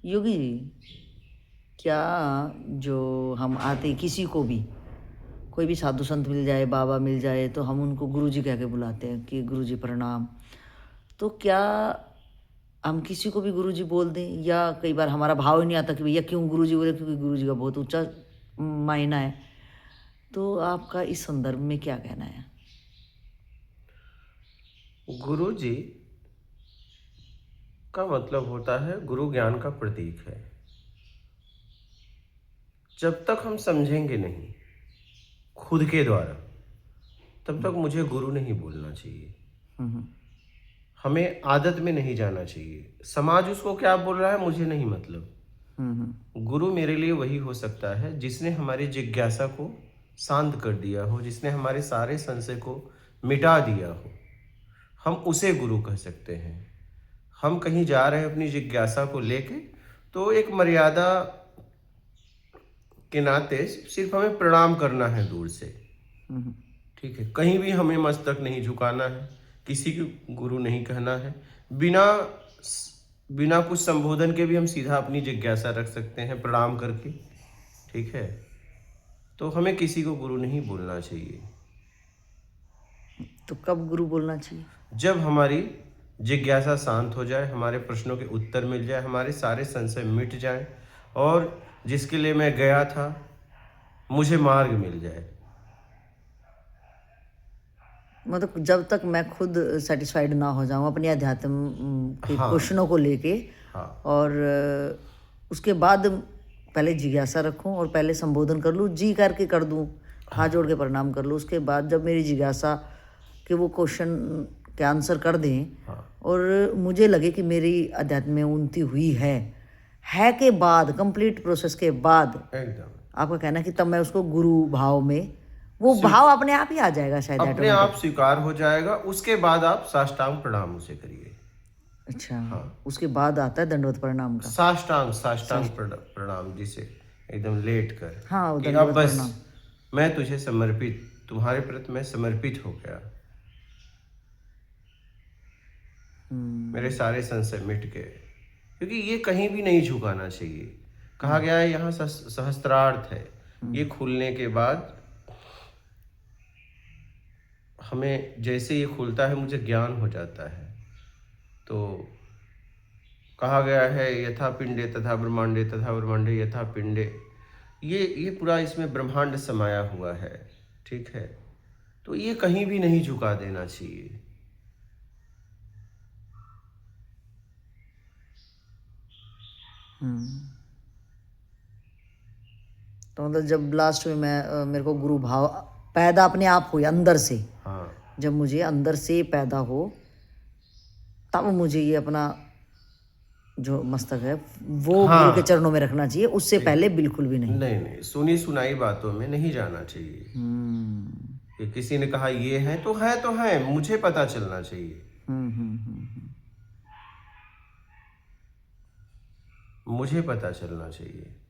योगी जी, क्या जो हम आते किसी को भी, कोई भी साधु संत मिल जाए, बाबा मिल जाए, तो हम उनको गुरुजी कह के बुलाते हैं कि गुरुजी प्रणाम। तो क्या हम किसी को भी गुरुजी बोल दें, या कई बार हमारा भाव ही नहीं आता कि भैया क्यों गुरुजी बोले, क्योंकि गुरुजी का बहुत ऊंचा मायना है। तो आपका इस संदर्भ में क्या कहना है? गुरु जी का मतलब होता है, गुरु ज्ञान का प्रतीक है। जब तक हम समझेंगे नहीं खुद के द्वारा, तब तक मुझे गुरु नहीं बोलना चाहिए। हम्म हमें आदत में नहीं जाना चाहिए। समाज उसको क्या बोल रहा है मुझे नहीं मतलब। गुरु मेरे लिए वही हो सकता है जिसने हमारी जिज्ञासा को शांत कर दिया हो, जिसने हमारे सारे संशय को मिटा दिया हो। हम उसे गुरु कह सकते हैं। हम कहीं जा रहे हैं अपनी जिज्ञासा को लेके, तो एक मर्यादा के नाते सिर्फ हमें प्रणाम करना है दूर से। ठीक है, कहीं भी हमें मस्तक नहीं झुकाना है, किसी को गुरु नहीं कहना है। बिना बिना कुछ संबोधन के भी हम सीधा अपनी जिज्ञासा रख सकते हैं प्रणाम करके। ठीक है, तो हमें किसी को गुरु नहीं बोलना चाहिए। तो कब गुरु बोलना चाहिए? जब हमारी जिज्ञासा शांत हो जाए, हमारे प्रश्नों के उत्तर मिल जाए, हमारे सारे संशय मिट जाए, और जिसके लिए मैं गया था मुझे मार्ग मिल जाए। मतलब जब तक मैं खुद सेटिस्फाइड ना हो जाऊं अपने अध्यात्म के हाँ क्वेश्चनों को लेके, हाँ और उसके बाद पहले जिज्ञासा रखूं और पहले संबोधन कर लूं, जी करके कर दूं, हाथ जोड़ के प्रणाम कर लूं। उसके बाद जब मेरी जिज्ञासा के वो क्वेश्चन के आंसर कर दें, हाँ और मुझे लगे कि मेरी अध्यात्म में उन्नति हुई है के बाद, कंप्लीट प्रोसेस के बाद, एकदम आपका कहना है कि तब मैं उसको गुरु भाव में, वो स्वी- भाव अपने आप ही आ जाएगा शायद अपने ऑटोमेटिक। आप स्वीकार हो जाएगा। उसके बाद आप साष्टांग प्रणाम उसे करिए। अच्छा, हाँ, उसके बाद आता है दंडवत प्रणाम का। साष्टांग साष्टांग साष्ट प्रणाम, जिसे एकदम लेट कर हाँ, वो कि अब दंडवत बस प्रणाम। मैं तुझे समर्पित, तुम्हारे प्रति मैं समर्पित हो गया। मेरे सारे संशय मिट गए। क्योंकि ये कहीं भी नहीं झुकाना चाहिए। कहा गया है यहाँ सहस्त्रार्थ है। ये खुलने के बाद हमें जैसे ये खुलता है मुझे ज्ञान हो जाता है। तो कहा गया है यथा पिंडे तथा ब्रह्मांडे तथा ब्रह्मांडे यथा पिंडे। ये पूरा इसमें ब्रह्मांड समाया हुआ है। ठीक है, तो ये कहीं भी नहीं झुका देना चाहिए। तो मतलब जब लास्ट में मैं मेरे को गुरु भाव पैदा अपने आप हो अंदर से, हाँ जब मुझे अंदर से पैदा हो, तब मुझे ये अपना जो मस्तक है वो गुरु के हाँ, चरणों में रखना चाहिए, उससे पहले बिल्कुल भी नहीं। नहीं नहीं, सुनी सुनाई बातों में नहीं जाना चाहिए। कि किसी ने कहा ये है तो है, तो है, मुझे पता चलना चाहिए। मुझे पता चलना चाहिए।